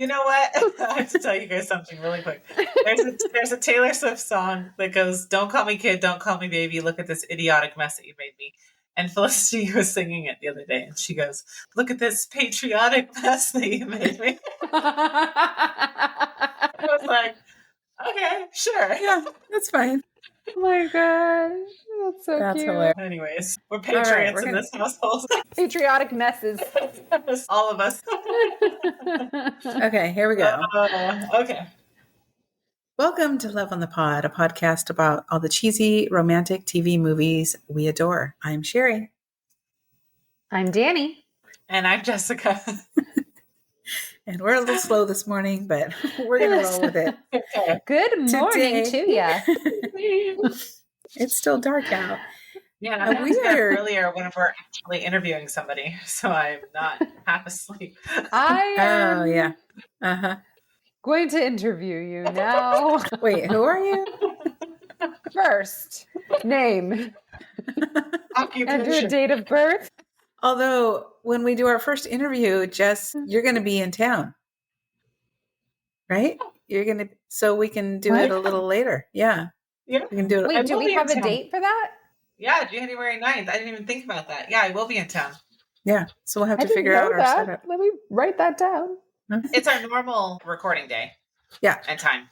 You know what? I have to tell you guys something really quick. There's a Taylor Swift song that goes, "Don't call me kid, don't call me baby. Look at this idiotic mess that you made me." And Felicity was singing it the other day, and she goes, "Look at this patriotic mess that you made me." I was like, okay, sure. Yeah, that's fine. Oh my gosh. That's so That's cute. hilarious. Anyways, we're patriots in this household. Patriotic messes. All of us. Okay, here we go. Okay. Welcome to Love on the Pod, a podcast about all the cheesy, romantic TV movies we adore. I'm Sherry. I'm Danny. And I'm Jessica. And we're a little slow this morning, but we're going to roll with it. Okay. Good morning to you. It's still dark out. Yeah, and I had to get up earlier when we're actually interviewing somebody, so I'm not half asleep. I am Oh, yeah. Uh-huh. going to interview you now. Wait, who are you? First, name. And your date of birth. Although, when we do our first interview, Jess, you're going to be in town. Right? You're going to, so we can do it a little later. Yeah. Yeah. We can do it. Wait, do we have a date for that? Yeah, January 9th. I didn't even think about that. Yeah, I will be in town. Yeah. So we'll have to figure out our setup. Let me write that down. It's our normal recording day. Yeah. And time.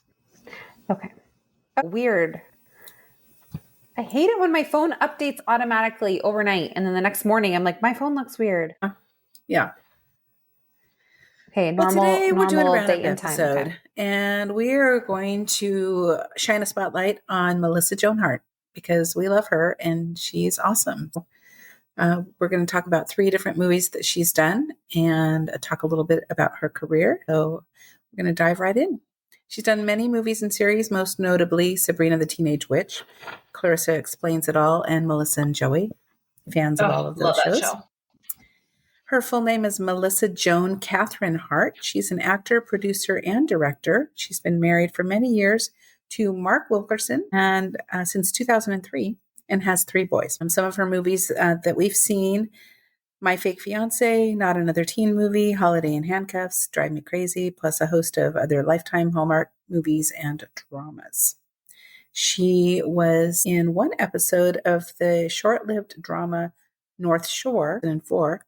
Okay. Weird. I hate it when my phone updates automatically overnight, and then the next morning I'm like, my phone looks weird. Yeah. Okay, normal. Well, today we're doing a date roundup and time. episode, Okay. and we are going to shine a spotlight on Melissa Joan Hart because we love her and she's awesome. We're going to talk about 3 different movies that she's done and talk a little bit about her career. So we're going to dive right in. She's done many movies and series, most notably Sabrina the Teenage Witch, Clarissa Explains It All, and Melissa and Joey. Fans of all of those shows. Show. Her full name is Melissa Joan Catherine Hart. She's an actor, producer, and director. She's been married for many years to Mark Wilkerson and since 2003 and has 3 boys. Some of her movies that we've seen: My Fake Fiancé, Not Another Teen Movie, Holiday in Handcuffs, Drive Me Crazy, plus a host of other Lifetime Hallmark movies and dramas. She was in one episode of the short-lived drama North Shore in 2004.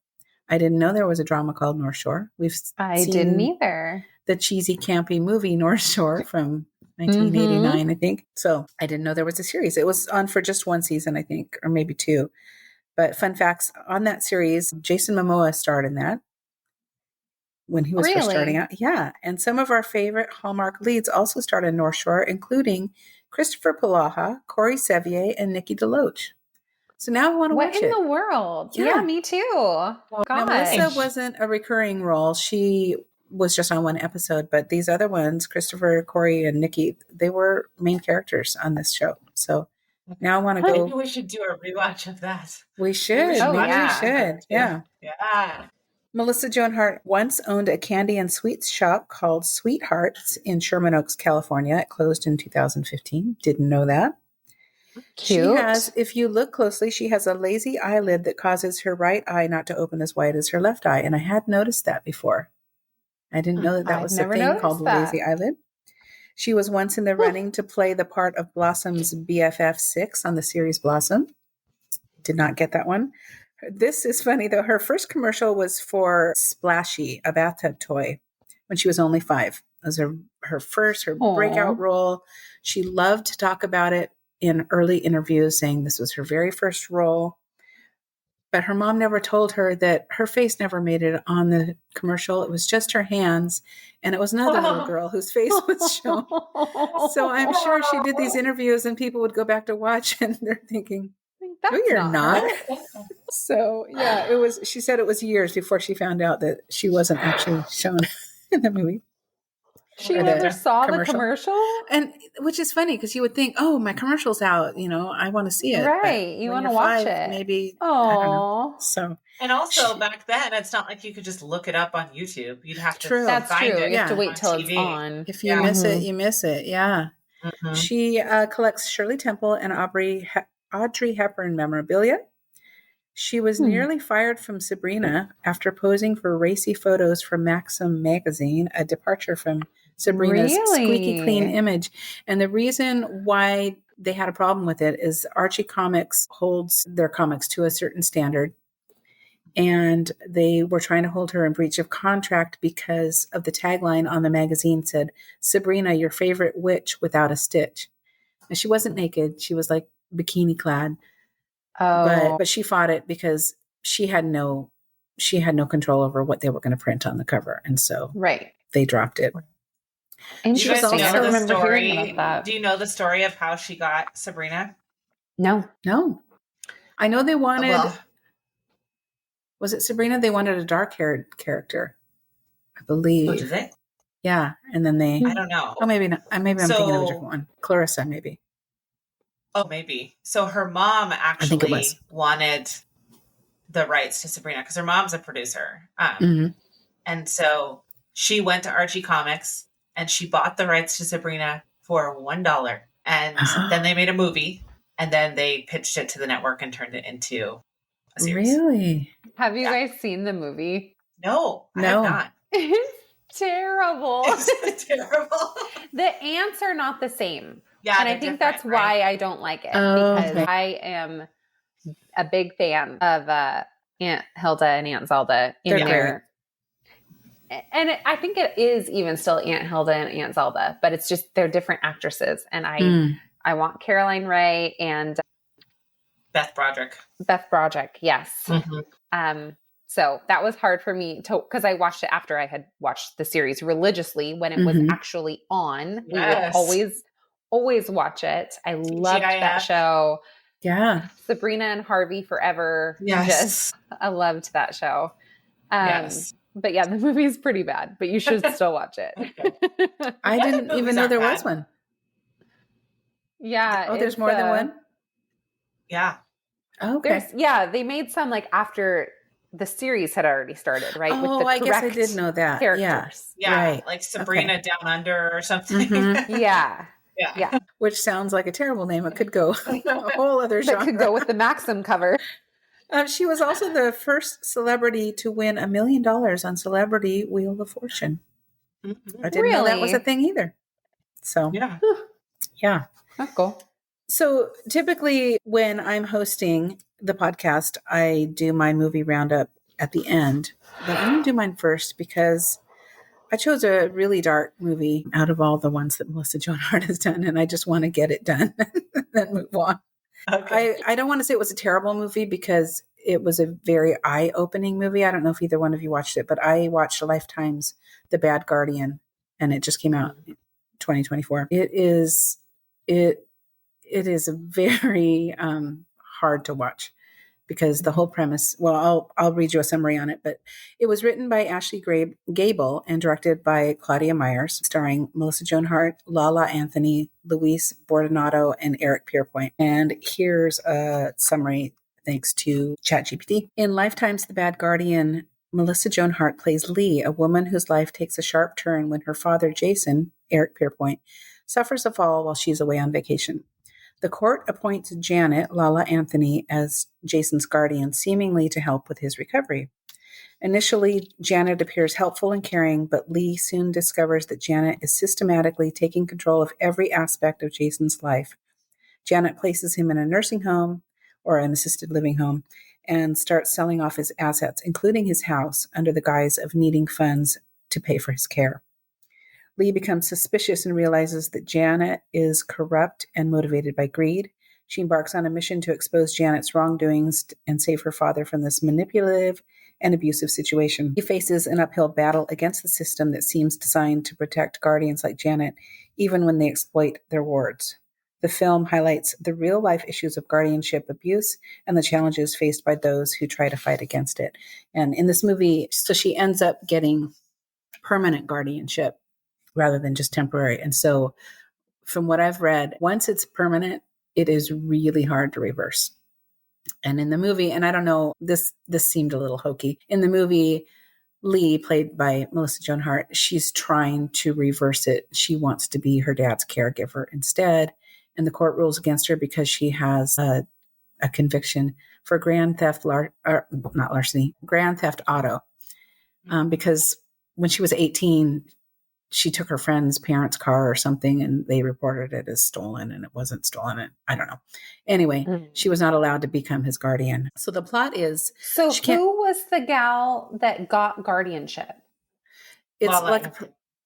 I didn't know there was a drama called North Shore. I didn't either. The cheesy, campy movie North Shore from 1989, I think. So I didn't know there was a series. It was on for just 1 season, I think, or maybe 2. But fun facts on that series, Jason Momoa starred in that when he was first starting out. Yeah. And some of our favorite Hallmark leads also starred in North Shore, including Christopher Polaha, Corey Sevier, and Nikki DeLoach. So now I want to watch it. What in the world? Yeah, me too. Now, Melissa wasn't a recurring role. She was just on one episode, but these other ones, Christopher, Corey, and Nikki, they were main characters on this show. So now I want to go. Maybe we should do a rewatch of that. We should. We should. Yeah. Yeah. Melissa Joan Hart once owned a candy and sweets shop called Sweethearts in Sherman Oaks, California. It closed in 2015. Didn't know that. Cute. She has, if you look closely, she has a lazy eyelid that causes her right eye not to open as wide as her left eye. And I had noticed that before. I didn't know that was a thing called lazy eyelid. She was once in the running to play the part of Blossom's BFF 6 on the series Blossom. Did not get that one. This is funny, though. Her first commercial was for Splashy, a bathtub toy, when she was only 5. It was her breakout role. She loved to talk about it in early interviews, saying this was her very first role. But her mom never told her that her face never made it on the commercial. It was just her hands. And it was another little girl whose face was shown. So I'm sure she did these interviews and people would go back to watch and they're thinking, no, you're not. So yeah, she said it was years before she found out that she wasn't actually shown in the movie. She never saw the commercial? And which is funny because you would think, oh, my commercial's out, I want to see it. Right. You want to watch it. Maybe. Oh. I don't know. So. And also back then, it's not like you could just look it up on YouTube. You'd have to That's find true. it. You have to wait till TV. it's on. If you miss it, you miss it. Yeah. Mm-hmm. She collects Shirley Temple and Audrey Hepburn memorabilia. She was nearly fired from Sabrina after posing for racy photos for Maxim magazine, a departure from Sabrina's squeaky clean image. And the reason why they had a problem with it is Archie Comics holds their comics to a certain standard. And they were trying to hold her in breach of contract because of the tagline on the magazine said, Sabrina, your favorite witch without a stitch. And she wasn't naked. She was like bikini clad. But she fought it because she had no control over what they were going to print on the cover. And so they dropped it. Interesting. I don't remember hearing about that. Do you know the story of how she got Sabrina? No. I know they wanted... Was it Sabrina? They wanted a dark-haired character, I believe. Oh, did they? Yeah, and then they... I don't know. Oh, maybe not. Maybe I'm thinking of a different one. Clarissa, maybe. Oh, maybe. So her mom actually wanted the rights to Sabrina because her mom's a producer. And so she went to Archie Comics and she bought the rights to Sabrina for $1. And then they made a movie and then they pitched it to the network and turned it into a series. Really? Have you guys seen the movie? No, I have not. It's terrible. It's terrible. The ants are not the same. Yeah, and I think that's why I don't like it because I am a big fan of Aunt Hilda and Aunt Zelda in there. And I think it is even still Aunt Hilda and Aunt Zelda, but it's just they're different actresses. And I want Caroline Ray and Beth Broderick. Yes. So that was hard for me because I watched it after I had watched the series religiously when it was actually on. Yes. We would always watch it. I loved that show. Yeah. Sabrina and Harvey forever. Yes. I loved that show. But yeah, the movie is pretty bad, but you should still watch it. I didn't even know there was one. Yeah. Oh, there's more than one? Yeah. Oh, okay. They made some like after the series had already started, right? Oh, With the I guess I did know that. Characters. Yeah. Right. Like Sabrina Down Under or something. Yeah. Which sounds like a terrible name. It could go a whole other genre. That could go with the Maxim cover. She was also the first celebrity to win $1 million on Celebrity Wheel of Fortune. I didn't know that was a thing either. So, yeah. That's cool. So typically when I'm hosting the podcast, I do my movie roundup at the end, but I'm going to do mine first because I chose a really dark movie out of all the ones that Melissa Joan Hart has done, and I just want to get it done and then move on. Okay. I don't want to say it was a terrible movie because it was a very eye-opening movie. I don't know if either one of you watched it, but I watched Lifetime's The Bad Guardian, and it just came out in 2024. It is a very hard to watch because the whole premise, well, I'll read you a summary on it, but it was written by Ashley Gable and directed by Claudia Myers, starring Melissa Joan Hart, Lala Anthony, Luis Bordonado, and Eric Pierpoint. And here's a summary thanks to ChatGPT. In Lifetime's The Bad Guardian, Melissa Joan Hart plays Lee, a woman whose life takes a sharp turn when her father, Jason, Eric Pierpoint, suffers a fall while she's away on vacation. The court appoints Janet, Lala Anthony, as Jason's guardian, seemingly to help with his recovery. Initially, Janet appears helpful and caring, but Lee soon discovers that Janet is systematically taking control of every aspect of Jason's life. Janet places him in a nursing home or an assisted living home and starts selling off his assets, including his house, under the guise of needing funds to pay for his care. Lee becomes suspicious and realizes that Janet is corrupt and motivated by greed. She embarks on a mission to expose Janet's wrongdoings and save her father from this manipulative and abusive situation. He faces an uphill battle against the system that seems designed to protect guardians like Janet, even when they exploit their wards. The film highlights the real-life issues of guardianship abuse and the challenges faced by those who try to fight against it. And in this movie, so she ends up getting permanent guardianship rather than just temporary. And so from what I've read, once it's permanent, it is really hard to reverse. And in the movie, and I don't know, this seemed a little hokey. In the movie, Lee, played by Melissa Joan Hart, she's trying to reverse it. She wants to be her dad's caregiver instead. And the court rules against her because she has a conviction for grand theft auto. Because when she was 18, she took her friend's parents' car or something, and they reported it as stolen, and it wasn't stolen. And I don't know. Anyway, she was not allowed to become his guardian. So the plot is... So who was the gal that got guardianship? It's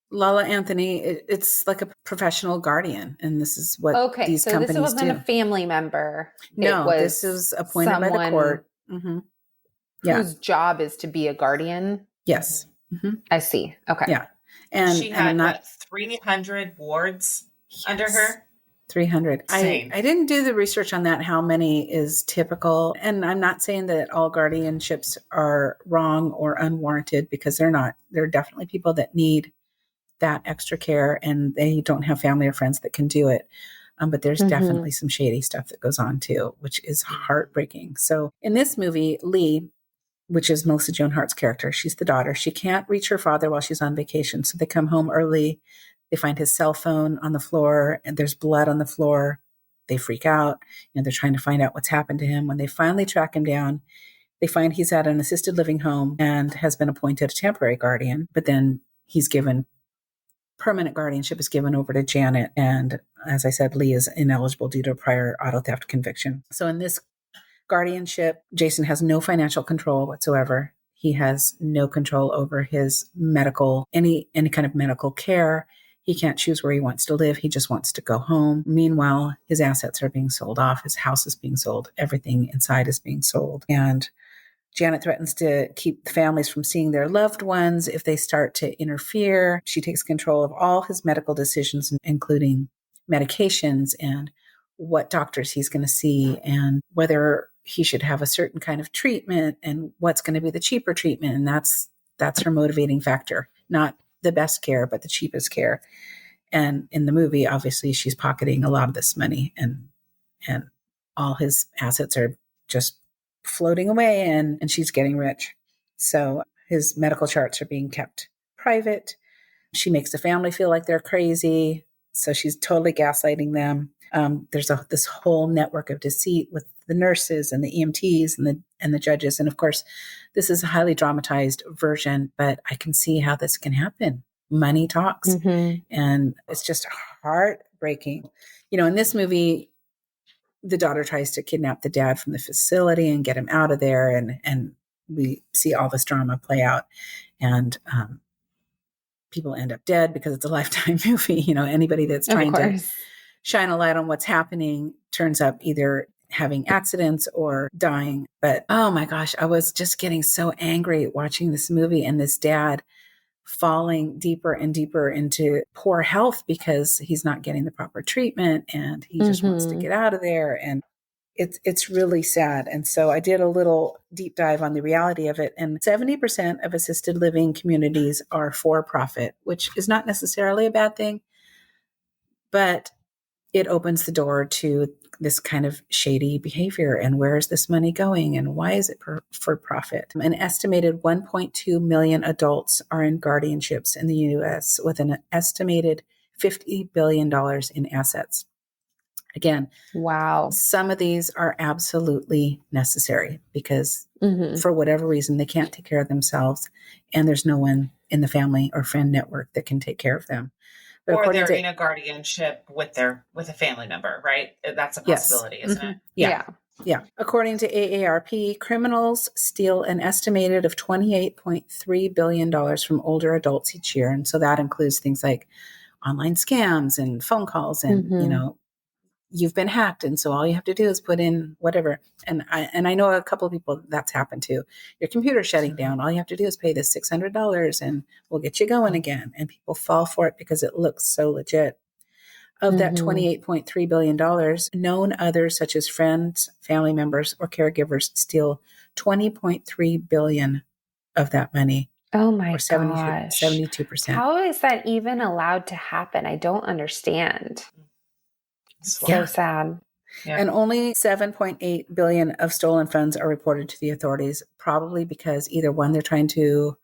Lala Anthony. It's like a professional guardian, and this is what these companies do. This wasn't a family member. No, this is appointed by the court. Mm-hmm. Yeah. Whose job is to be a guardian? Yes. Mm-hmm. I see. Okay. Yeah. And she had 300 wards under her. 300. I didn't do the research on that, how many is typical. And I'm not saying that all guardianships are wrong or unwarranted, because they're not. There are definitely people that need that extra care, and they don't have family or friends that can do it. But there's definitely some shady stuff that goes on too, which is heartbreaking. So in this movie, Lee, which is Melissa Joan Hart's character, she's the daughter. She can't reach her father while she's on vacation. So they come home early. They find his cell phone on the floor, and there's blood on the floor. They freak out, and they're trying to find out what's happened to him. When they finally track him down, they find he's at an assisted living home and has been appointed a temporary guardian, but then he's given permanent guardianship is given over to Janet. And as I said, Lee is ineligible due to a prior auto theft conviction. So in this guardianship, Jason has no financial control whatsoever. He has no control over his medical, any kind of medical care. He can't choose where he wants to live. He just wants to go home. Meanwhile, his assets are being sold off. His house is being sold. Everything inside is being sold. And Janet threatens to keep the families from seeing their loved ones if they start to interfere. She takes control of all his medical decisions, including medications and what doctors he's going to see and whether he should have a certain kind of treatment and what's going to be the cheaper treatment. And that's her motivating factor. Not the best care, but the cheapest care. And in the movie, obviously, she's pocketing a lot of this money, and all his assets are just floating away, and she's getting rich. So his medical charts are being kept private. She makes the family feel like they're crazy. So she's totally gaslighting them. There's this whole network of deceit with the nurses and the EMTs and the judges. And of course, this is a highly dramatized version, but I can see how this can happen. Money talks. And it's just heartbreaking. You know, in this movie, the daughter tries to kidnap the dad from the facility and get him out of there. And we see all this drama play out. And people end up dead because it's a Lifetime movie. You know, anybody that's trying to shine a light on what's happening turns up either having accidents or dying. But oh my gosh, I was just getting so angry watching this movie and this dad falling deeper and deeper into poor health because he's not getting the proper treatment and he just wants to get out of there. And it's really sad. And so I did a little deep dive on the reality of it. And 70% of assisted living communities are for profit, which is not necessarily a bad thing, but it opens the door to this kind of shady behavior. And where is this money going? And why is it for profit? An estimated 1.2 million adults are in guardianships in the U.S. with an estimated $50 billion in assets. Again, wow. Some of these are absolutely necessary because for whatever reason, they can't take care of themselves. And there's no one in the family or friend network that can take care of them. But or they're in a guardianship with a family member, right? That's a possibility, isn't it? Yeah. According to AARP, criminals steal an estimated of $28.3 billion from older adults each year. And so that includes things like online scams and phone calls and, you know, you've been hacked. And so all you have to do is put in whatever. And I know a couple of people that's happened to. Your computer's shutting down. All you have to do is pay this $600 and we'll get you going again. And people fall for it because it looks so legit. Of that $28.3 billion, known others such as friends, family members, or caregivers steal $20.3 billion of that money. Oh my gosh. 72%. How is that even allowed to happen? I don't understand. So sad. Yeah. And only $7.8 billion of stolen funds are reported to the authorities, probably because either one, they're trying to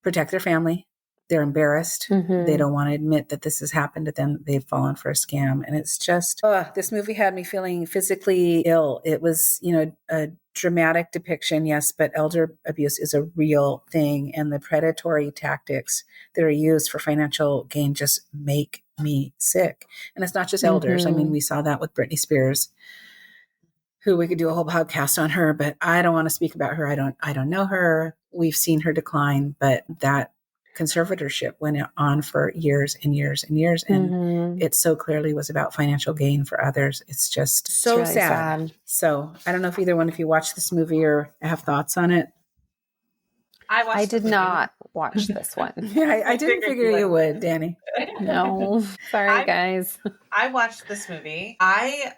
protect their family, they're embarrassed. They don't want to admit that this has happened to them. They've fallen for a scam. And it's just, this movie had me feeling physically ill. It was, a dramatic depiction, yes, but elder abuse is a real thing. And the predatory tactics that are used for financial gain just make me sick. And it's not just elders. I mean, we saw that with Britney Spears, who we could do a whole podcast on her, but I don't want to speak about her. I don't know her. We've seen her decline, but that conservatorship went on for years and years and years. And it so clearly was about financial gain for others. It's just so really sad. So I don't know if either one of you watched this movie or have thoughts on it. I did not watch this one. Yeah, I didn't figure you would, Danny. No, sorry guys. I watched this movie. I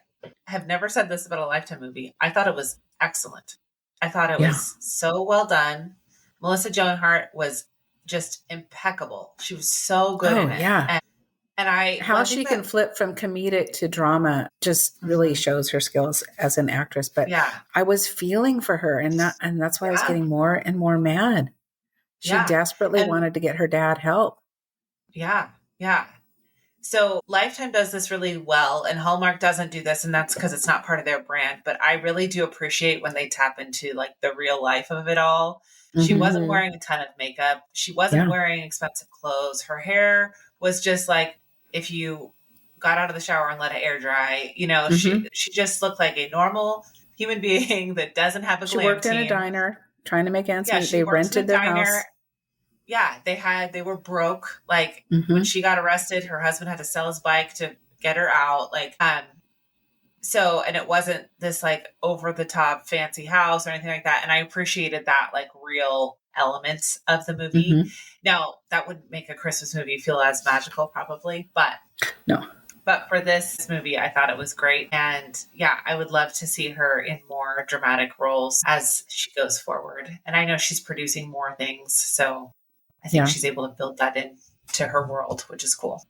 have never said this about a Lifetime movie. I thought it was excellent. I thought it was so well done. Melissa Joan Hart was just impeccable. She was so good in it. Yeah. And how she can flip from comedic to drama just really shows her skills as an actress. But I was feeling for her, and that's why I was getting more and more mad. She desperately wanted to get her dad help. Yeah. Yeah. So Lifetime does this really well, and Hallmark doesn't do this, and that's because it's not part of their brand. But I really do appreciate when they tap into like the real life of it all. She wasn't wearing a ton of makeup. She wasn't wearing expensive clothes. Her hair was just like, if you got out of the shower and let it air dry, she just looked like a normal human being that doesn't have a glam team. She worked in a diner trying to make ends meet. They rented their house. Yeah, they were broke. Like when she got arrested, her husband had to sell his bike to get her out. And it wasn't this like over the top fancy house or anything like that. And I appreciated that like real elements of the movie. Now that wouldn't make a Christmas movie feel as magical probably, but no. But for this movie, I thought it was great. And I would love to see her in more dramatic roles as she goes forward. And I know she's producing more things. So I think she's able to build that into her world, which is cool.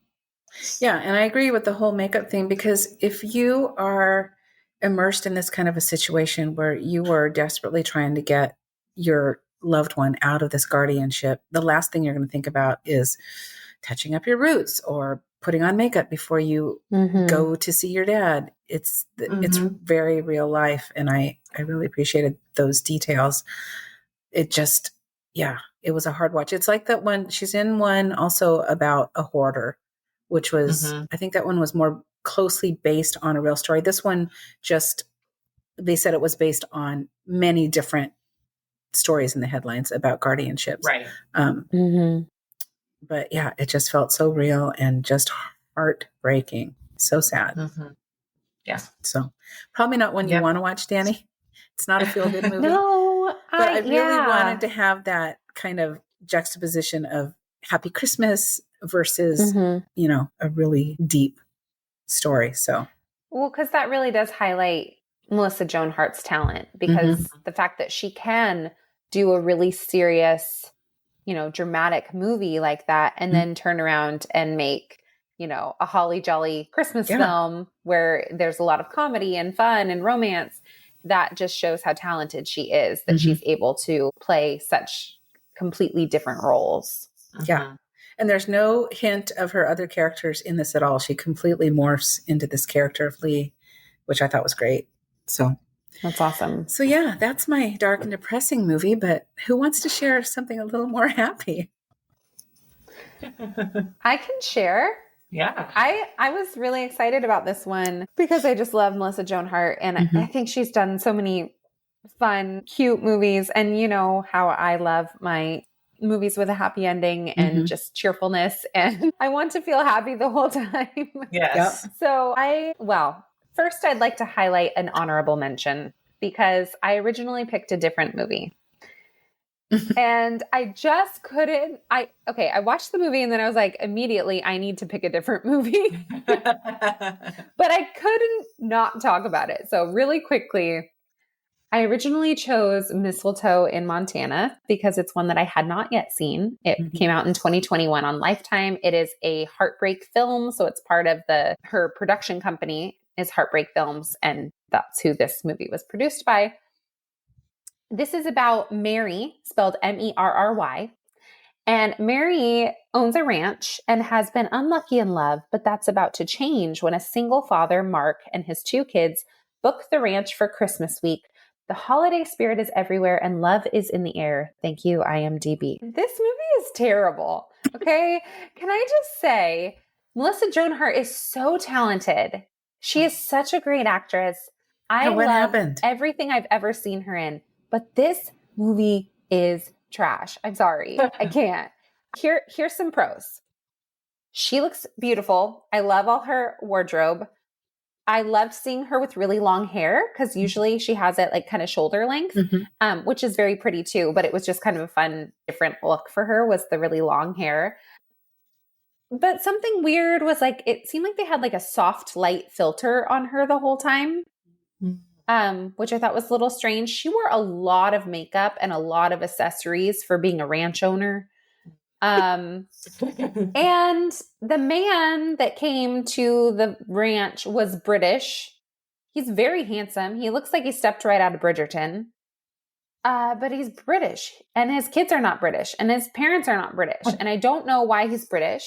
Yeah, and I agree with the whole makeup thing, because if you are immersed in this kind of a situation where you are desperately trying to get your loved one out of this guardianship, the last thing you're going to think about is touching up your roots or putting on makeup before you go to see your dad. It's very real life, and I really appreciated those details. It just, it was a hard watch. It's like that one, she's in one also about a hoarder, which was, I think that one was more closely based on a real story. This one they said it was based on many different stories in the headlines about guardianships. Right. But it just felt so real and just heartbreaking. So sad. Yeah. So probably not one you want to watch, Danny. It's not a feel-good movie. No. But I really wanted to have that kind of juxtaposition of Happy Christmas versus, a really deep story. So, well, because that really does highlight Melissa Joan Hart's talent, because the fact that she can do a really serious, dramatic movie like that, and then turn around and make, a holly jolly Christmas film where there's a lot of comedy and fun and romance, that just shows how talented she is, that she's able to play such completely different roles. Yeah. And there's no hint of her other characters in this at all. She completely morphs into this character of Lee, which I thought was great. So that's awesome. So that's my dark and depressing movie, but who wants to share something a little more happy? I can share. Yeah. I was really excited about this one because I just love Melissa Joan Hart, and I think she's done so many fun, cute movies, and you know how I love my movies with a happy ending and just cheerfulness, and I want to feel happy the whole time. Yes. Yep. So first I'd like to highlight an honorable mention, because I originally picked a different movie. And I just couldn't. I watched the movie and then I was like, immediately, I need to pick a different movie. But I couldn't not talk about it. So really quickly, I originally chose Mistletoe in Montana because it's one that I had not yet seen. It came out in 2021 on Lifetime. It is a Heartbreak film. So it's part of her production company is Heartbreak Films. And that's who this movie was produced by. This is about Mary, spelled Merry, And Mary owns a ranch and has been unlucky in love, but that's about to change when a single father, Mark, and his 2 kids book the ranch for Christmas week. The holiday spirit is everywhere and love is in the air. Thank you, IMDb. This movie is terrible. Okay? Can I just say, Melissa Joan Hart is so talented. She is such a great actress. I love everything I've ever seen her in. But this movie is trash. I'm sorry. I can't. Here's some pros. She looks beautiful. I love all her wardrobe. I loved seeing her with really long hair because usually she has it like kind of shoulder length, which is very pretty too. But it was just kind of a fun, different look for her was the really long hair. But something weird was like, it seemed like they had like a soft light filter on her the whole time, which I thought was a little strange. She wore a lot of makeup and a lot of accessories for being a ranch owner. And the man that came to the ranch was British. He's very handsome. He looks like he stepped right out of Bridgerton. But he's British and his kids are not British and his parents are not British. And I don't know why he's British.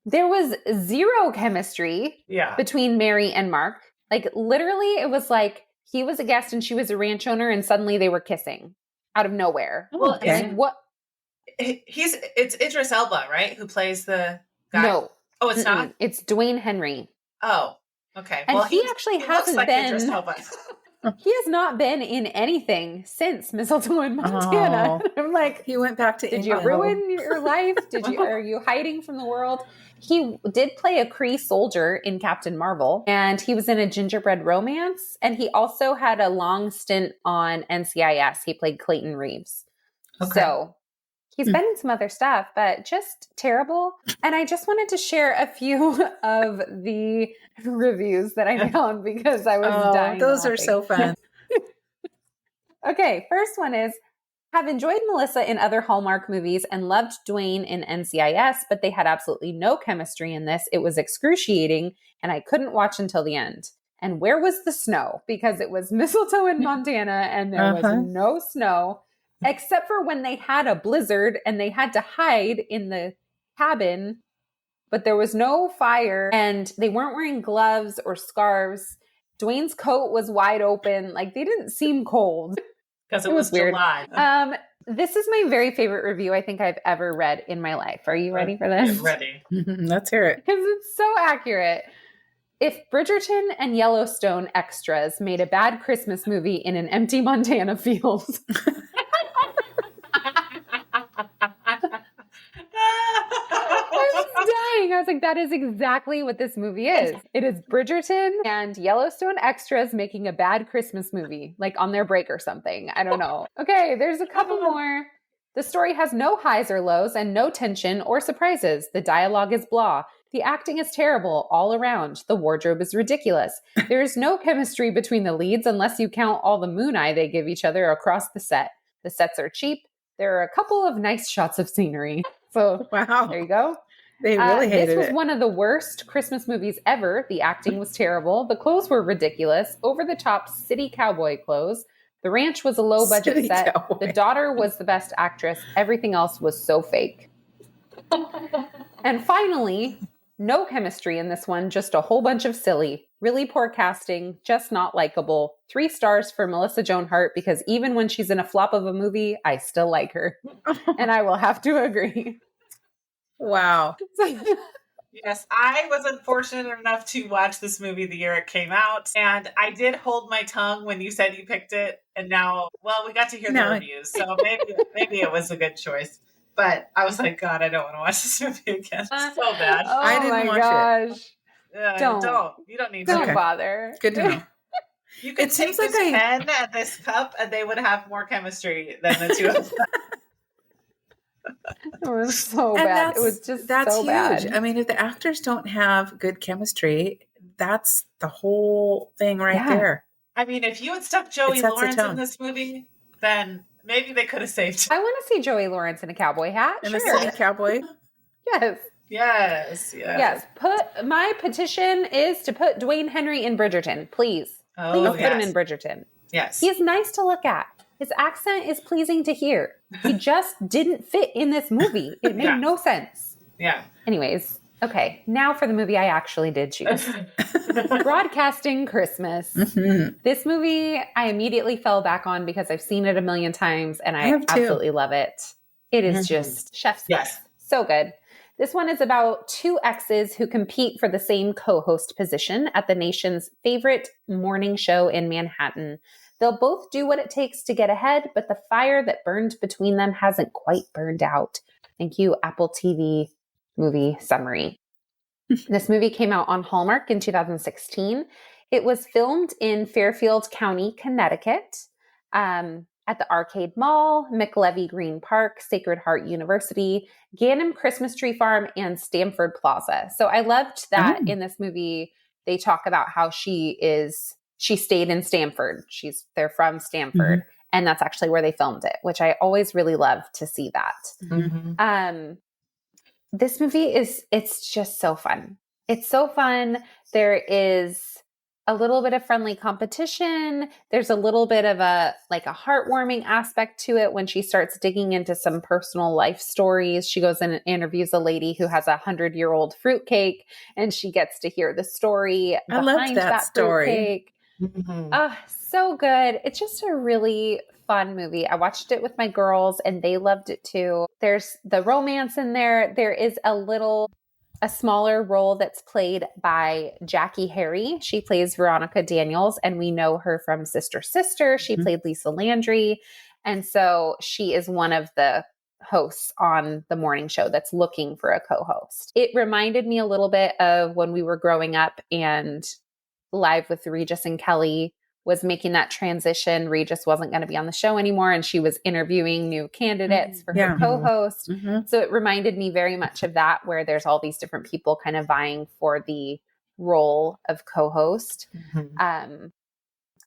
There was zero chemistry between Mary and Mark. Like literally it was like he was a guest and she was a ranch owner and suddenly they were kissing out of nowhere. Well, okay. What? It's Idris Elba, right? Who plays the guy? No. Oh, it's not? It's Dwayne Henry. Oh, okay. And well, he actually hasn't like been... Idris Elba. He has not been in anything since Mistletoe in Montana. I'm like, he went back to India. Did you ruin your life? Are you hiding from the world? He did play a Kree soldier in Captain Marvel, and he was in a Gingerbread Romance, and he also had a long stint on NCIS. He played Clayton Reeves. Okay. So he's been in some other stuff, but just terrible. And I just wanted to share a few of the reviews that I found because I was dying. Those laughing. Are so fun. Okay, first one is, have enjoyed Melissa in other Hallmark movies and loved Dwayne in NCIS, but they had absolutely no chemistry in this. It was excruciating, and I couldn't watch until the end. And where was the snow? Because it was Mistletoe in Montana, and there was no snow. Except for when they had a blizzard and they had to hide in the cabin, but there was no fire and they weren't wearing gloves or scarves. Dwayne's coat was wide open. Like they didn't seem cold. Because it was weird. July. This is my very favorite review I think I've ever read in my life. Are you ready for this? I'm ready. Let's hear it. Because it's so accurate. If Bridgerton and Yellowstone extras made a bad Christmas movie in an empty Montana field... I was like, that is exactly what this movie is. It is Bridgerton and Yellowstone extras making a bad Christmas movie, like on their break or something. I don't know. Okay, there's a couple more. The story has no highs or lows and no tension or surprises. The dialogue is blah. The acting is terrible all around. The wardrobe is ridiculous. There is no chemistry between the leads unless you count all the moon eye they give each other across the set. The sets are cheap. There are a couple of nice shots of scenery. So there you go. They really hated it. This was one of the worst Christmas movies ever. The acting was terrible. The clothes were ridiculous. Over-the-top city cowboy clothes. The ranch was a low-budget set. Cowboy. The daughter was the best actress. Everything else was so fake. And finally, no chemistry in this one. Just a whole bunch of silly. Really poor casting. Just not likable. 3 stars for Melissa Joan Hart because even when she's in a flop of a movie, I still like her. And I will have to agree. Wow. Yes, I was unfortunate enough to watch this movie the year it came out, and I did hold my tongue when you said you picked it, and now, well, we got to hear the reviews, so maybe it was a good choice. But I was like, God, I don't want to watch this movie again. It's so bad. Oh, I didn't watch it. Don't. You don't need to. Don't bother. Good to know. You could take this pen and this cup, and they would have more chemistry than the two of them. It was so bad. It was just so huge. bad. I mean, if the actors don't have good chemistry, that's the whole thing there. I mean, if you had stuck Joey Lawrence in this movie, then maybe they could have saved it. I want to see Joey Lawrence in a cowboy hat. In a city cowboy? Yes. My petition is to put Dwayne Henry in Bridgerton, please. Please put him in Bridgerton. Yes. He's nice to look at. His accent is pleasing to hear. He just didn't fit in this movie. It made no sense. Yeah. Anyways, okay. Now for the movie I actually did choose. Broadcasting Christmas. Mm-hmm. This movie I immediately fell back on because I've seen it a million times and I absolutely love it. It is just chef's kiss. Yes. So good. This one is about two exes who compete for the same co-host position at the nation's favorite morning show in Manhattan. They'll both do what it takes to get ahead, but the fire that burned between them hasn't quite burned out. Thank you, Apple TV movie summary. This movie came out on Hallmark in 2016. It was filmed in Fairfield County, Connecticut, at the Arcade Mall, McLevy Green Park, Sacred Heart University, Ganem Christmas Tree Farm, and Stamford Plaza. So I loved that in this movie, they talk about how she stayed in Stamford. They're from Stamford. And that's actually where they filmed it, which I always really love to see that. This movie it's just so fun. It's so fun. There is a little bit of friendly competition. There's a little bit of a heartwarming aspect to it when she starts digging into some personal life stories. She goes in and interviews a lady who has 100-year-old fruitcake, and she gets to hear the story behind that story. Fruitcake. So good. It's just a really fun movie. I watched it with my girls and they loved it too. There's the romance in there. There is a smaller role that's played by Jackie Harry. She plays Veronica Daniels, and we know her from Sister Sister. She played Lisa Landry. And so she is one of the hosts on the morning show that's looking for a co-host. It reminded me a little bit of when we were growing up and Live with Regis and Kelly was making that transition. Regis wasn't going to be on the show anymore, and she was interviewing new candidates for her co-host. So it reminded me very much of that, where there's all these different people kind of vying for the role of co-host.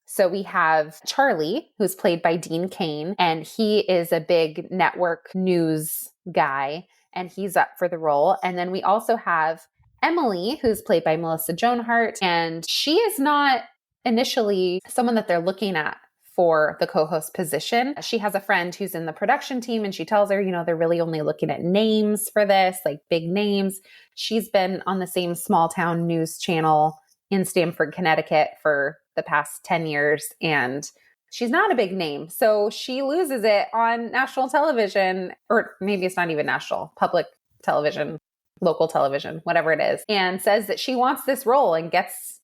So we have Charlie, who's played by Dean Cain, and he is a big network news guy, and he's up for the role. And then we also have Emily, who's played by Melissa Joan Hart, and she is not initially someone that they're looking at for the co-host position. She has a friend who's in the production team, and she tells her, they're really only looking at names for this, like big names. She's been on the same small town news channel in Stamford, Connecticut for the past 10 years, and she's not a big name. So she loses it on national television, or maybe it's not even national, public television, local television, whatever it is, and says that she wants this role and gets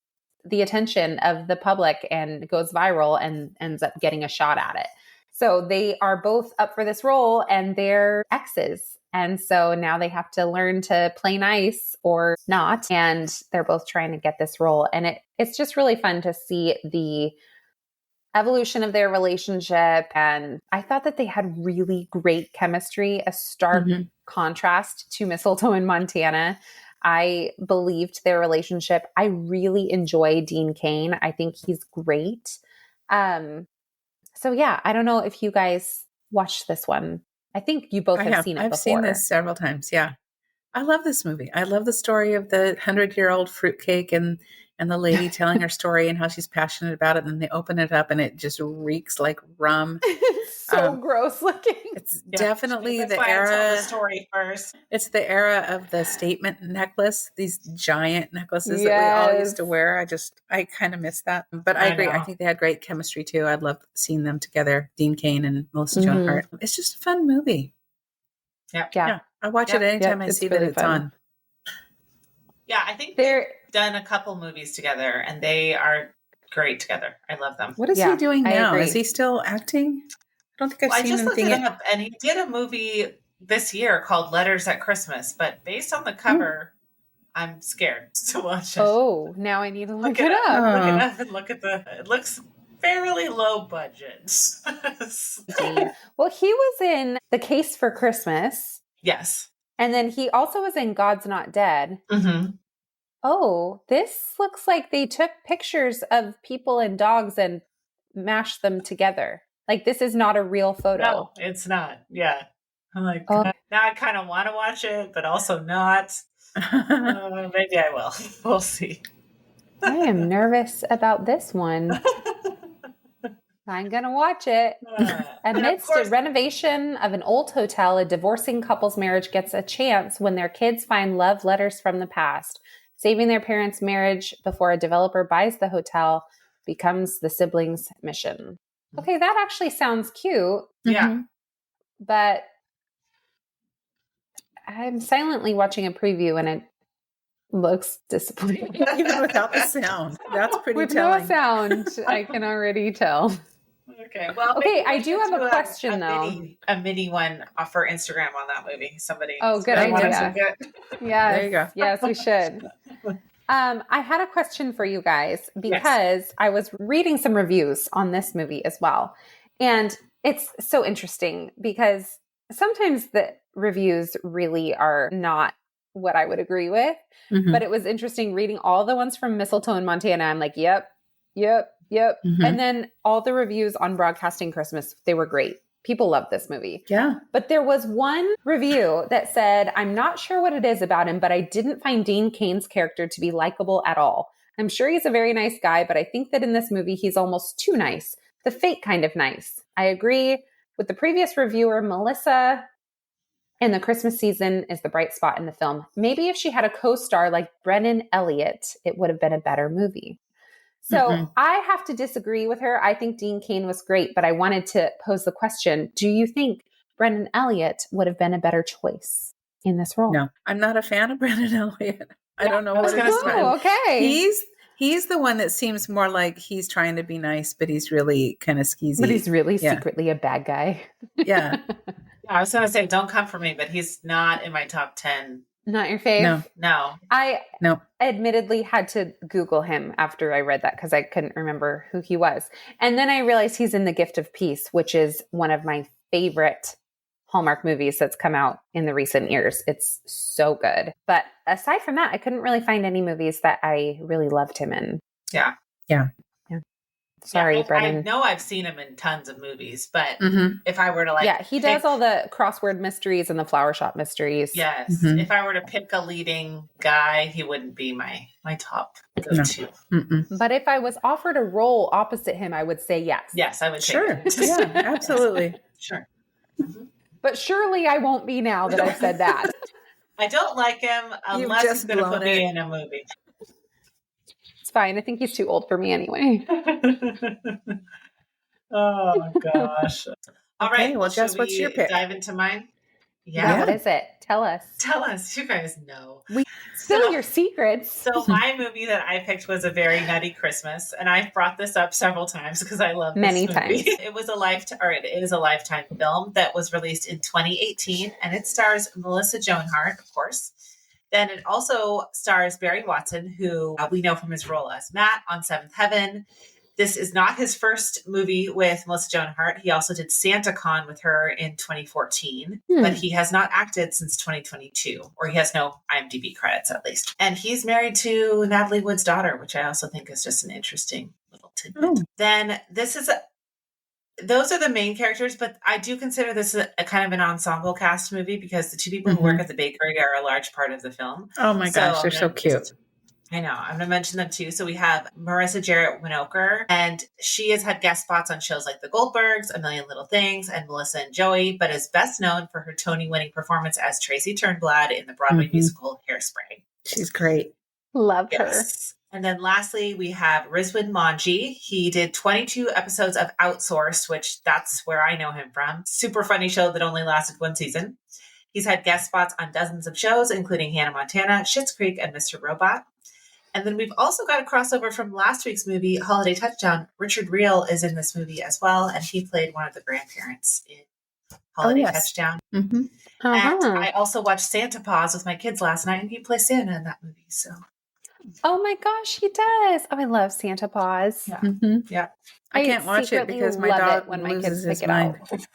the attention of the public and goes viral and ends up getting a shot at it. So they are both up for this role and they're exes. And so now they have to learn to play nice or not. And they're both trying to get this role. And it's just really fun to see the evolution of their relationship. And I thought that they had really great chemistry, a stark contrast to Mistletoe in Montana. I believed their relationship. I really enjoy Dean Cain. I think he's great. So yeah, I don't know if you guys watched this one. I think you both have seen it before. I've seen this several times. Yeah. I love this movie. I love the story of the 100-year-old fruitcake and the lady telling her story and how she's passionate about it. And they open it up and it just reeks like rum. It's so gross looking. It's definitely the era. The story first. It's the era of the statement necklace, these giant necklaces that we all used to wear. I kind of miss that. But I agree. I think they had great chemistry too. I loved seeing them together, Dean Cain and Melissa Joan Hart. It's just a fun movie. Yeah. I watch it anytime I see that it's on. Yeah, I think they've done a couple movies together and they are great together. I love them. What is he doing now? Is he still acting? I don't think I've seen anything. I just looked it up, and he did a movie this year called Letters at Christmas, but based on the cover, I'm scared to watch it. Oh, now I need to look it up. Look it up and look at it looks fairly low budget. Well, he was in The Case for Christmas. Yes. And then he also was in God's Not Dead. Oh, this looks like they took pictures of people and dogs and mashed them togeter. Like, this is not a real photo. No, it's not. Yeah. I'm like, now I kind of want to watch it, but also not. Maybe I will. We'll see. I am nervous about this one. I'm going to watch it. Amidst a renovation of an old hotel, a divorcing couple's marriage gets a chance when their kids find love letters from the past. Saving their parents' marriage before a developer buys the hotel becomes the siblings' mission. Okay, that actually sounds cute. Yeah. But I'm silently watching a preview and it looks disappointing. Even without the sound. That's pretty With telling. no sound, I can already tell. Okay. Well, okay, I do have a question though. A mini one for Instagram on that movie. Somebody. Oh, good idea. Yes, there you go. Yes, we should. I had a question for you guys because I was reading some reviews on this movie as well. And it's so interesting because sometimes the reviews really are not what I would agree with. Mm-hmm. But it was interesting reading all the ones from Mistletoe in Montana. I'm like, yep. Mm-hmm. And then all the reviews on Broadcasting Christmas, they were great. People loved this movie. Yeah. But there was one review that said, I'm not sure what it is about him, but I didn't find Dean Cain's character to be likable at all. I'm sure he's a very nice guy, but I think that in this movie, he's almost too nice. The fake kind of nice. I agree with the previous reviewer, Melissa, and the Christmas season is the bright spot in the film. Maybe if she had a co-star like Brennan Elliott, it would have been a better movie. So I have to disagree with her. I think Dean Cain was great, but I wanted to pose the question, do you think Brennan Elliott would have been a better choice in this role? No, I'm not a fan of Brennan Elliott. I don't know what it is. Oh, okay. He's the one that seems more like he's trying to be nice, but he's really kind of skeezy. But he's really secretly a bad guy. Yeah. I was going to say, don't come for me, but he's not in my top 10. Not your fave? No. I admittedly had to Google him after I read that because I couldn't remember who he was. And then I realized he's in The Gift of Peace, which is one of my favorite Hallmark movies that's come out in the recent years. It's so good. But aside from that, I couldn't really find any movies that I really loved him in. Yeah. Sorry, Brennan. I know I've seen him in tons of movies, but if I were to he does all the crossword mysteries and the flower shop mysteries. Yes. Mm-hmm. If I were to pick a leading guy, he wouldn't be my top go-to. No. But if I was offered a role opposite him, I would say yes. Yes, I would say sure. Yeah, absolutely. Sure. Mm-hmm. But surely I won't be now that I've said that. I don't like him unless he's going to put me in a movie. It's fine. I think he's too old for me anyway. Oh, gosh. All right. Well, Jess, what's your pick? Dive into mine? Yeah. What is it? Tell us. You guys know. We spill your secrets. So my movie that I picked was A Very Nutty Christmas. And I've brought this up several times because I love this movie. Times. It was it is a Lifetime film that was released in 2018. And it stars Joan Hart, of course. Then it also stars Barry Watson, who we know from his role as Matt on Seventh Heaven. This is not his first movie with Joan Hart. He also did SantaCon with her in 2014, but he has not acted since 2022, or he has no IMDb credits at least. And he's married to Natalie Wood's daughter, which I also think is just an interesting little tidbit. Then those are the main characters, but I do consider this a kind of an ensemble cast movie because the two people who work at the bakery are a large part of the film. Oh my gosh, they're so cute. I know. I'm going to mention them too. So we have Marissa Jarrett Winokur, and she has had guest spots on shows like The Goldbergs, A Million Little Things, and Melissa and Joey, but is best known for her Tony-winning performance as Tracy Turnblad in the Broadway musical Hairspray. She's great. Love her. And then lastly, we have Rizwan Manji. He did 22 episodes of Outsourced, which that's where I know him from. Super funny show that only lasted one season. He's had guest spots on dozens of shows, including Hannah Montana, Schitt's Creek, and Mr. Robot. And then we've also got a crossover from last week's movie, Holiday Touchdown. Richard Reel is in this movie as well, and he played one of the grandparents in Holiday Touchdown. Mm-hmm. And I also watched Santa Paws with my kids last night, and he plays Santa in that movie. So, oh my gosh, he does! Oh, I love Santa Paws. Yeah, yeah. I can't watch it because my dog when my kids his pick mind. it out.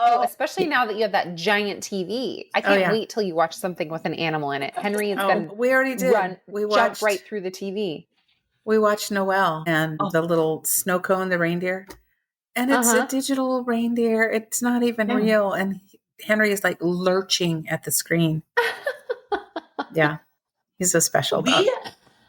Oh, especially now that you have that giant TV. I can't wait till you watch something with an animal in it. Henry is going to we already did. Jump right through the TV. We watched Noelle and the little snow cone, the reindeer. And it's a digital reindeer. It's not even real. And Henry is like lurching at the screen. Yeah. He's a special dog.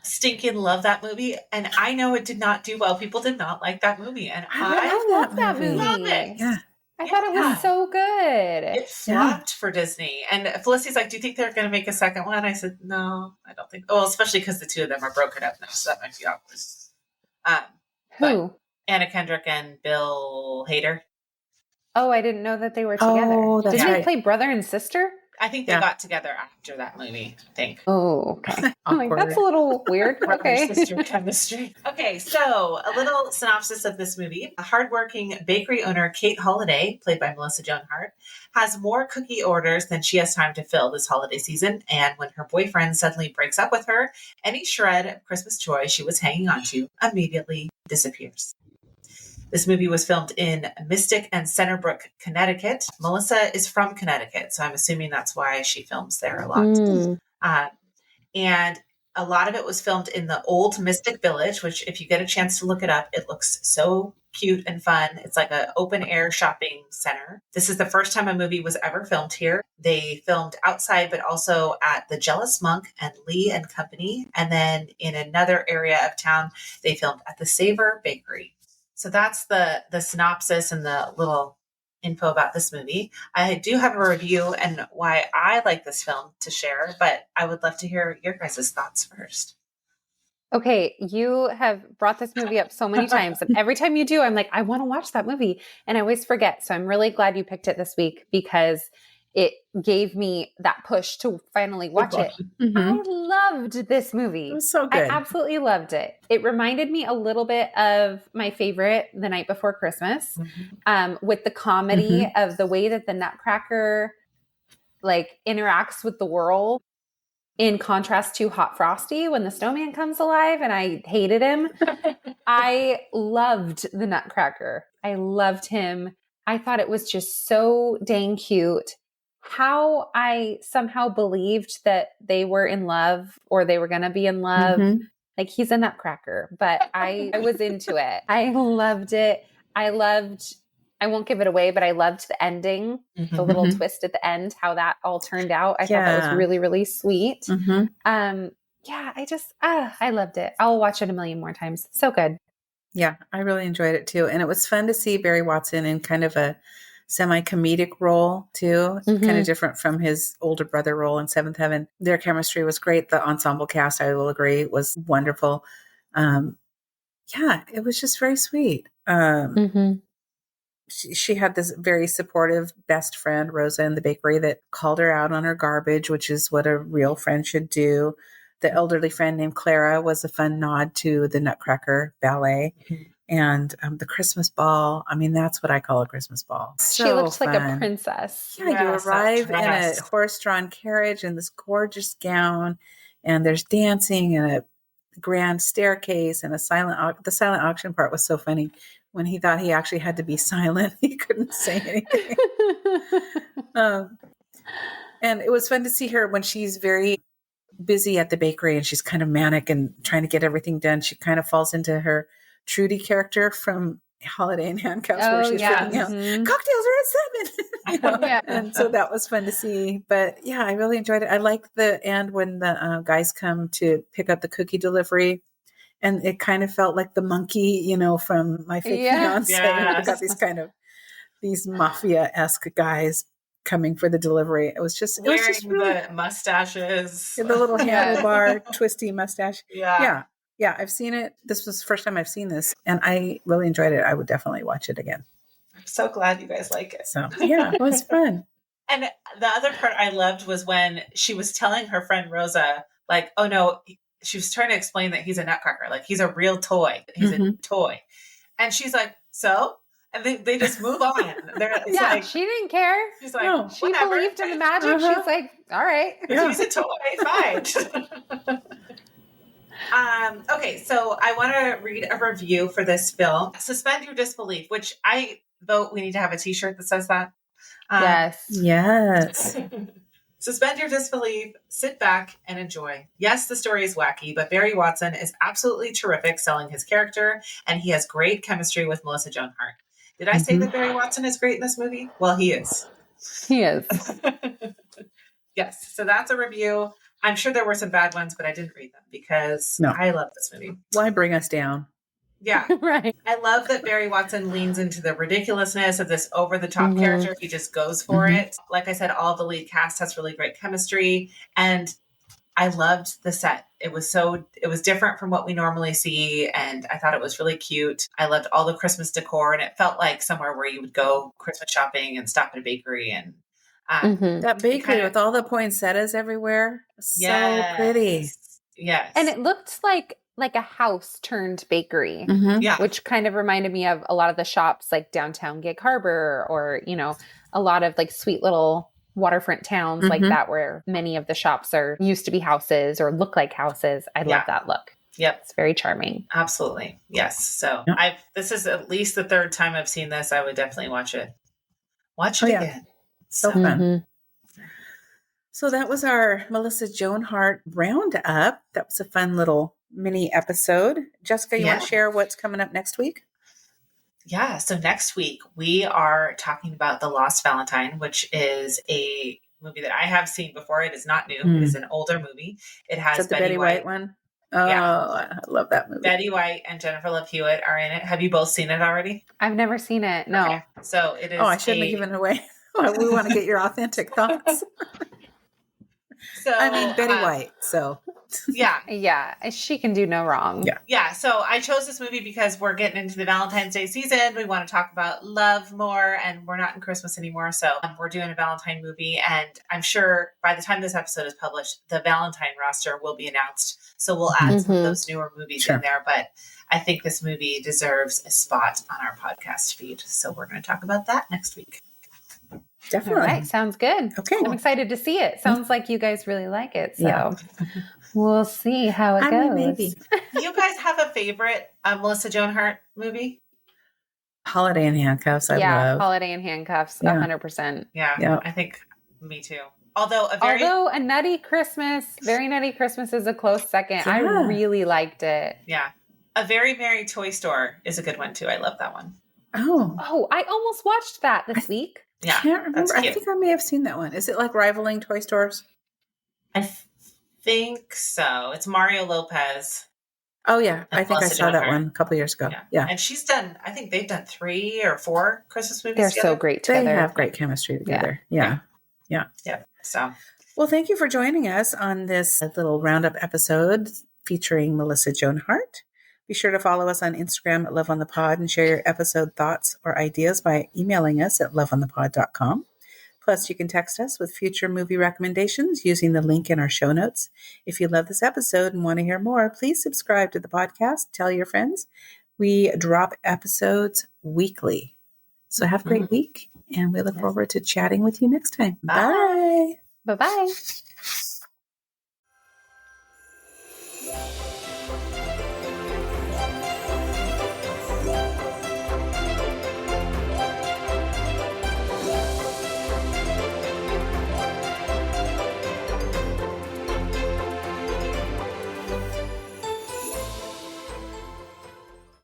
stinking love that movie, and I know it did not do well. People did not like that movie, and I love that movie. Love it. Yeah. I thought it was so good. It flopped for Disney. And Felicity's like, do you think they're going to make a second one? I said, no, I don't think. Well, especially because the two of them are broken up now, so that might be awkward. Who? Anna Kendrick and Bill Hader. Oh, I didn't know that they were together. Oh, that's Did right. they play brother and sister? I think they got together after that movie, I think. Oh, okay. I'm like, that's a little weird. Okay. Sister chemistry. Okay, so a little synopsis of this movie. A hardworking bakery owner, Kate Holliday, played by Melissa Joan Hart, has more cookie orders than she has time to fill this holiday season. And when her boyfriend suddenly breaks up with her, any shred of Christmas joy she was hanging on to immediately disappears. This movie was filmed in Mystic and Centerbrook, Connecticut. Melissa is from Connecticut, so I'm assuming that's why she films there a lot. And a lot of it was filmed in the old Mystic Village, which if you get a chance to look it up, it looks so cute and fun. It's like an open air shopping center. This is the first time a movie was ever filmed here. They filmed outside, but also at the Jealous Monk and Lee and Company. And then in another area of town, they filmed at the Savor Bakery. So that's the synopsis and the little info about this movie. I do have a review and why I like this film to share, but I would love to hear your guys' thoughts first. Okay, you have brought this movie up so many times, and every time you do, I'm like, I want to watch that movie, and I always forget. So I'm really glad you picked it this week because it gave me that push to finally watch it. Mm-hmm. I loved this movie. It was so good. I absolutely loved it. It reminded me a little bit of my favorite, The Night Before Christmas, with the comedy of the way that the Nutcracker like interacts with the world in contrast to Hot Frosty when the snowman comes alive and I hated him. I loved the Nutcracker. I loved him. I thought it was just so dang cute. How I somehow believed that they were in love or they were going to be in love. Like he's a nutcracker, but I was into it. I loved it. I won't give it away, but I loved the ending, the little twist at the end, how that all turned out. I thought that was really, really sweet. I loved it. I'll watch it a million more times. So good. Yeah, I really enjoyed it too. And it was fun to see Barry Watson in kind of a semi-comedic role too, kind of different from his older brother role in Seventh Heaven. Their chemistry was great. The ensemble cast, I will agree, was wonderful. It was just very sweet. She had this very supportive best friend, Rosa, in the bakery that called her out on her garbage, which is what a real friend should do. The elderly friend named Clara was a fun nod to the Nutcracker ballet. And the Christmas ball, I mean, that's what I call a Christmas ball. So she looked fun. Like a princess. Yeah, you arrive in a horse-drawn carriage in this gorgeous gown, and there's dancing and a grand staircase and the silent auction part was so funny. When he thought he actually had to be silent, he couldn't say anything. And it was fun to see her when she's very busy at the bakery and she's kind of manic and trying to get everything done. She kind of falls into her Trudy character from Holiday in Handcuffs, where she's freaking out. Cocktails are at 7. And so that was fun to see. But yeah, I really enjoyed it. I liked the end when the guys come to pick up the cookie delivery. And it kind of felt like the monkey, from My Fake Fiance. I got these mafia-esque guys coming for the delivery. It was just the mustaches, the little handlebar, twisty mustache. Yeah, I've seen it. This was the first time I've seen this, and I really enjoyed it. I would definitely watch it again. I'm so glad you guys like it. So yeah, it was fun. And the other part I loved was when she was telling her friend Rosa, like, "Oh no." She was trying to explain that he's a nutcracker, like he's a real toy. He's a toy. And she's like, so? And they just move on. She didn't care. She's like, she believed in the magic. She's like, all right. He's a toy, fine. Okay, so I want to read a review for this film. Suspend your disbelief, which I vote we need to have a t-shirt that says that. Yes. Suspend your disbelief, sit back, and enjoy. Yes, the story is wacky, but Barry Watson is absolutely terrific selling his character, and he has great chemistry with Melissa Joan Hart. Did I say that Barry Watson is great in this movie? Well, he is. He is. Yes, so that's a review. I'm sure there were some bad ones, but I didn't read them because I love this movie. Why bring us down? Yeah. Right. I love that Barry Watson leans into the ridiculousness of this over-the-top character. He just goes for it. Like I said, all the lead cast has really great chemistry. And I loved the set. It was different from what we normally see. And I thought it was really cute. I loved all the Christmas decor. And it felt like somewhere where you would go Christmas shopping and stop at a bakery. And that bakery with all the poinsettias everywhere. So pretty. Yes. And it looked like a house turned bakery, which kind of reminded me of a lot of the shops like downtown Gig Harbor or, a lot of like sweet little waterfront towns like that where many of the shops used to be houses or look like houses. I love that look. Yep. It's very charming. Absolutely. Yes. So this is at least the third time I've seen this. I would definitely watch it. Again. So fun. So that was our Melissa Joan Hart roundup. That was a fun little mini episode. Jessica, you want to share what's coming up next week? Yeah. So next week we are talking about The Lost Valentine, which is a movie that I have seen before. It is not new. It is an older movie. It has the Betty White one. Oh, I love that movie. Betty White and Jennifer Love Hewitt are in it. Have you both seen it already? I've never seen it. No. Okay. So it is. Oh, I shouldn't have given it away. We want to get your authentic thoughts. So I mean, Betty White. So yeah, she can do no wrong. Yeah. So I chose this movie because we're getting into the Valentine's Day season. We want to talk about love more, and we're not in Christmas anymore. So we're doing a Valentine movie, and I'm sure by the time this episode is published, the Valentine roster will be announced. So we'll add some of those newer movies in there. But I think this movie deserves a spot on our podcast feed. So we're going to talk about that next week. Definitely. All right. Sounds good. Okay. I'm excited to see it. Sounds like you guys really like it. So we'll see how it goes. Mean, maybe. You guys have a favorite Melissa Joan Hart movie? Holiday in Handcuffs. I love. Holiday in Handcuffs. 100%. Yeah. I think me too. Although a Nutty Christmas, Very Nutty Christmas is a close second. I really liked it. Yeah. A Very Merry Toy Store is a good one too. I love that one. Oh, I almost watched that this week. Yeah, I can't remember. I think I may have seen that one. Is it like rivaling toy stores? I think so. It's Mario Lopez. Oh yeah, I think I saw that one a couple years ago. Yeah, and she's done. I think they've done 3 or 4 Christmas movies. They're together. So great together. They have great chemistry together. Yeah. So, well, thank you for joining us on this little roundup episode featuring Melissa Joan Hart. Be sure to follow us on Instagram at Love on the Pod and share your episode thoughts or ideas by emailing us at loveonthepod.com. Plus, you can text us with future movie recommendations using the link in our show notes. If you love this episode and want to hear more, please subscribe to the podcast. Tell your friends. We drop episodes weekly. So have a great week, and we look forward to chatting with you next time. Bye. Bye-bye.